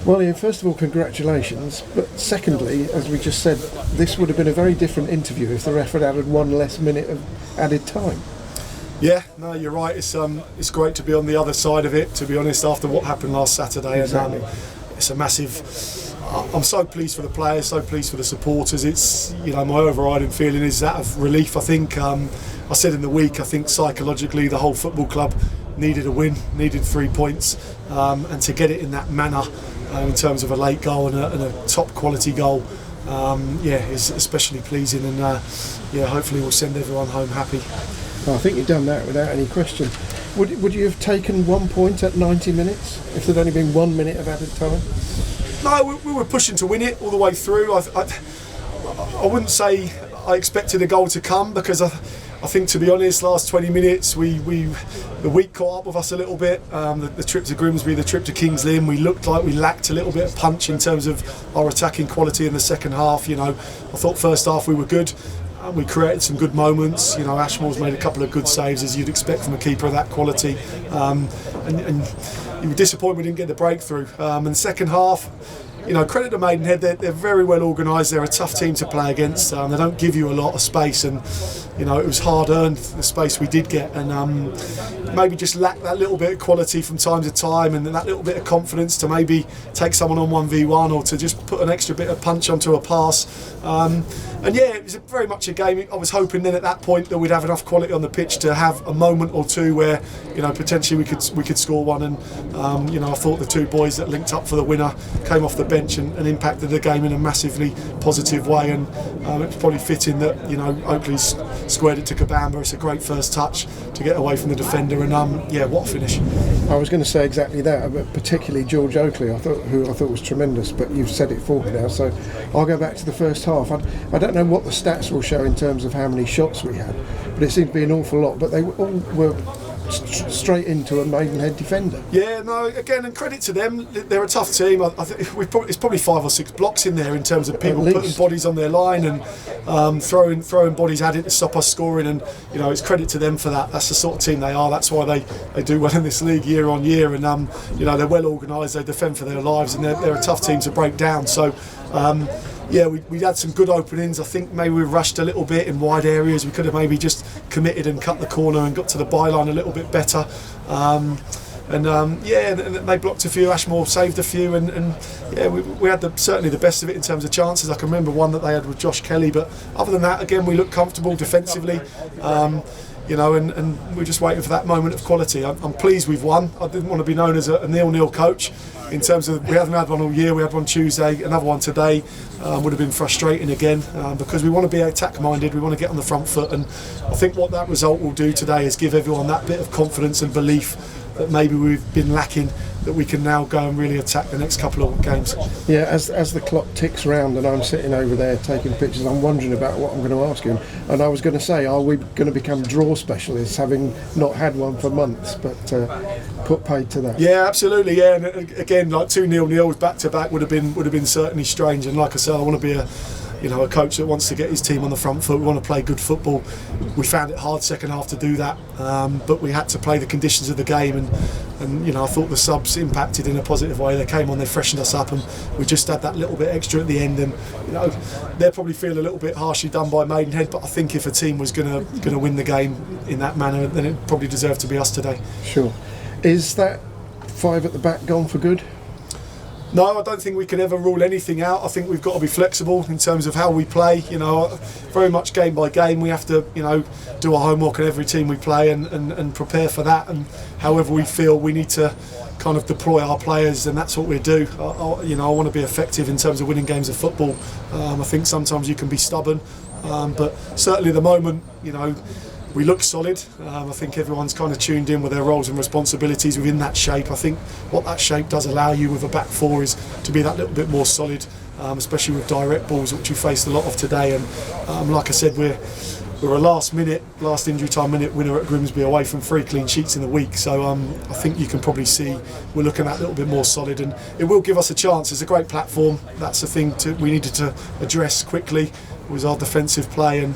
Well, yeah, first of all, congratulations. But secondly, as we just said, this would have been a very different interview if the ref had added one less minute of added time. Yeah, no, you're right. It's great to be on the other side of it, to be honest, after what happened last Saturday. Exactly. And it's a massive... I'm so pleased for the players, so pleased for the supporters. It's, my overriding feeling is that of relief. I think, I said in the week, I think psychologically the whole football club needed a win, needed 3 points, and to get it in that manner, in terms of a late goal and a top quality goal, is especially pleasing, and hopefully we'll send everyone home happy. Well, I think you've done that without any question. Would you have taken 1 point at 90 minutes if there'd only been 1 minute of added time? No, we were pushing to win it all the way through. I wouldn't say I expected a goal to come, because I think, to be honest, last 20 minutes the week caught up with us a little bit. The trip to Grimsby, the trip to Kings Lynn, we looked like we lacked a little bit of punch in terms of our attacking quality in the second half. I thought first half we were good. We created some good moments. Ashmore's made a couple of good saves, as you'd expect from a keeper of that quality. And you were disappointed we didn't get the breakthrough. And the second half, credit to Maidenhead, they're very well organised. They're a tough team to play against. They don't give you a lot of space, and it was hard earned, the space we did get, and maybe just lacked that little bit of quality from time to time, and that little bit of confidence to maybe take someone on 1v1, or to just put an extra bit of punch onto a pass. It was very much a game. I was hoping then at that point that we'd have enough quality on the pitch to have a moment or two where potentially we could score one, and I thought the two boys that linked up for the winner came off the bench and impacted the game in a massively positive way, and it's probably fitting that Oakley's squared it to Kabamba. It's a great first touch to get away from the defender, and what a finish. I was going to say exactly that, but particularly George Oakley, who I thought was tremendous, but you've said it for me now, so I'll go back to the first half. I don't know what the stats will show in terms of how many shots we had, but it seemed to be an awful lot, but they all were straight into a Maidenhead defender. Yeah, no, again, and credit to them. They're a tough team. I think it's probably 5 or 6 blocks in there in terms of people putting bodies on their line and throwing bodies at it to stop us scoring, and it's credit to them for that. That's the sort of team they are. That's why they do well in this league year on year, and they're well organised. They defend for their lives, and they're a tough team to break down. So we had some good openings. I think maybe we rushed a little bit in wide areas. We could have maybe just committed and cut the corner and got to the byline a little bit better. And they blocked a few. Ashmore saved a few, and we had certainly the best of it in terms of chances. I can remember one that they had with Josh Kelly, but other than that, again, we looked comfortable defensively. And we're just waiting for that moment of quality. I'm pleased we've won. I didn't want to be known as a 0-0 coach, in terms of we haven't had one all year. We had one Tuesday, another one today. Would have been frustrating again, because we want to be attack minded, we want to get on the front foot, and I think what that result will do today is give everyone that bit of confidence and belief that maybe we've been lacking, that we can now go and really attack the next couple of games. Yeah, as the clock ticks round and I'm sitting over there taking pictures, I'm wondering about what I'm going to ask him. And I was going to say, are we going to become draw specialists, having not had one for months, but put paid to that? Yeah, absolutely. Yeah, and again, like 2 0-0s back to back would have been certainly strange. And like I said, I want to be a coach that wants to get his team on the front foot. We want to play good football. We found it hard second half to do that, but we had to play the conditions of the game, and I thought the subs impacted in a positive way. They came on, they freshened us up, and we just had that little bit extra at the end. And they'll probably feel a little bit harshly done by Maidenhead, but I think if a team was going to win the game in that manner, then it probably deserved to be us today. Sure. Is that 5 at the back gone for good? No, I don't think we can ever rule anything out. I think we've got to be flexible in terms of how we play. Very much game by game. We have to, do our homework on every team we play and prepare for that. And however we feel, we need to kind of deploy our players, and that's what we do. I want to be effective in terms of winning games of football. I think sometimes you can be stubborn, but certainly at the moment, we look solid. I think everyone's kind of tuned in with their roles and responsibilities within that shape. I think what that shape does allow you with a back four is to be that little bit more solid, especially with direct balls, which we faced a lot of today. And like I said, we're a last injury time minute winner at Grimsby away from 3 clean sheets in the week. So I think you can probably see we're looking at a little bit more solid, and it will give us a chance. It's a great platform. That's the thing we needed to address quickly, was our defensive play, and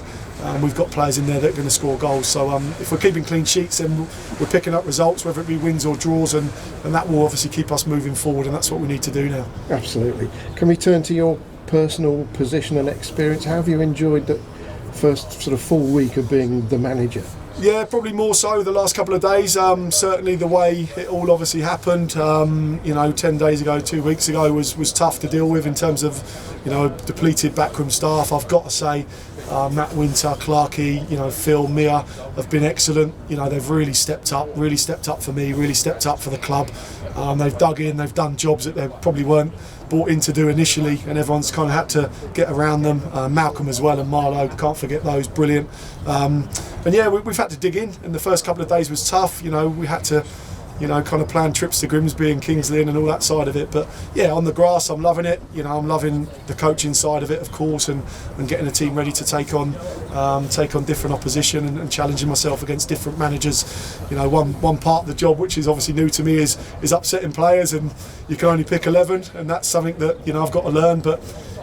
we've got players in there that are going to score goals. So if we're keeping clean sheets, then we're picking up results, whether it be wins or draws, and that will obviously keep us moving forward, and that's what we need to do now. Absolutely. Can we turn to your personal position and experience? How have you enjoyed the first sort of full week of being the manager? Yeah, probably more so the last couple of days. Certainly the way it all obviously happened, 10 days ago, 2 weeks ago was tough to deal with in terms of, depleted backroom staff. I've got to say, Matt Winter, Clarkey, Phil, Mia have been excellent. They've really stepped up for me, really stepped up for the club. They've dug in, they've done jobs that they probably weren't brought in to do initially, and everyone's kind of had to get around them. Malcolm as well, and Marlowe, can't forget those, brilliant. And yeah, we've had to dig in, and the first couple of days was tough. We had to kind of plan trips to Grimsby and King's Lynn and all that side of it. But yeah, on the grass, I'm loving it. I'm loving the coaching side of it, of course, and getting the team ready to take on different opposition and challenging myself against different managers. One part of the job, which is obviously new to me, is upsetting players, and you can only pick 11, and that's something that I've got to learn. But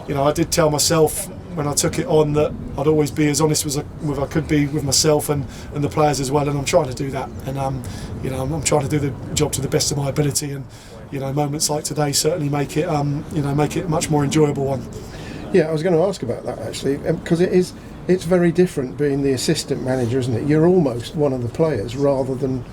I did tell myself when I took it on that I'd always be as honest as I could be with myself and the players as well, and I'm trying to do that. And I'm trying to do the job to the best of my ability, and moments like today certainly make it a much more enjoyable one. Yeah, I was going to ask about that actually, because it's very different being the assistant manager, isn't it? You're almost one of the players rather than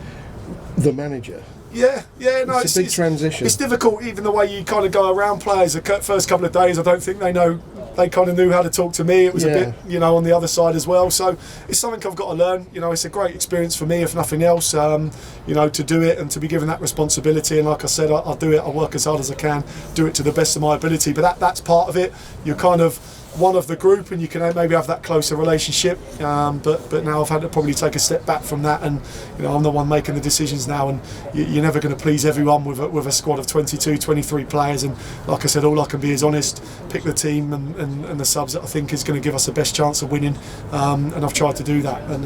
the manager. Yeah, no, it's a big transition. It's difficult, even the way you kind of go around players. The first couple of days, I don't think they kind of knew how to talk to me. It was a bit, on the other side as well. So it's something I've got to learn. It's a great experience for me, if nothing else. To do it and to be given that responsibility. And like I said, I'll do it. I'll work as hard as I can, do it to the best of my ability. But that's part of it. You're kind of one of the group, and you can maybe have that closer relationship. But now I've had to probably take a step back from that, and I'm the one making the decisions now. And you're never going to please everyone with a squad of 22, 23 players. And like I said, all I can be is honest, pick the team and the subs that I think is going to give us the best chance of winning. And I've tried to do that. And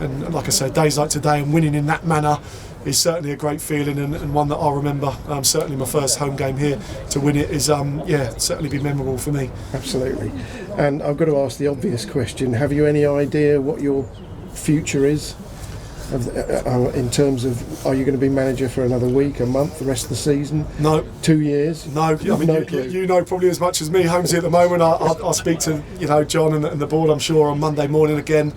and like I said, days like today and winning in that manner is certainly a great feeling, and one that I'll remember. Certainly my first home game here, to win it is certainly be memorable for me. Absolutely. And I've got to ask the obvious question: have you any idea what your future is in terms of, are you going to be manager for another week, a month, the rest of the season? No. 2 years? No. I mean, no clue. You know probably as much as me, Holmesy, at the moment. I'll speak to John and the board, I'm sure, on Monday morning again.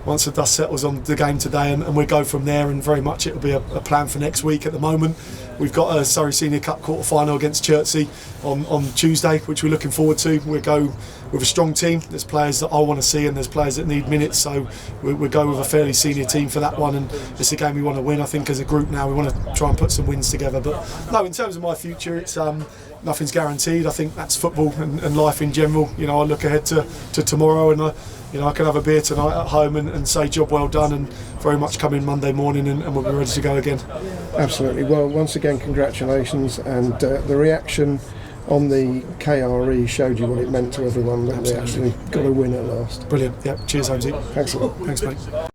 Once the dust settles on the game today, and we go from there, and very much it'll be a plan for next week. At the moment, we've got a Surrey Senior Cup quarter final against Chertsey on Tuesday, which we're looking forward to. We'll go with a strong team. There's players that I want to see, and there's players that need minutes, so we'll go with a fairly senior team for that one, and it's a game we want to win. I think as a group now we want to try and put some wins together. But no, in terms of my future, it's nothing's guaranteed. I think that's football and life in general. I look ahead to tomorrow, and I can have a beer tonight at home and say job well done, and very much come in Monday morning and we'll be ready to go again. Absolutely. Well, once again, congratulations, and the reaction on the KRE showed you what it meant to everyone, that they actually got a win at last. Brilliant. Yeah. Cheers, Holmesy. Thanks a lot. Thanks, mate.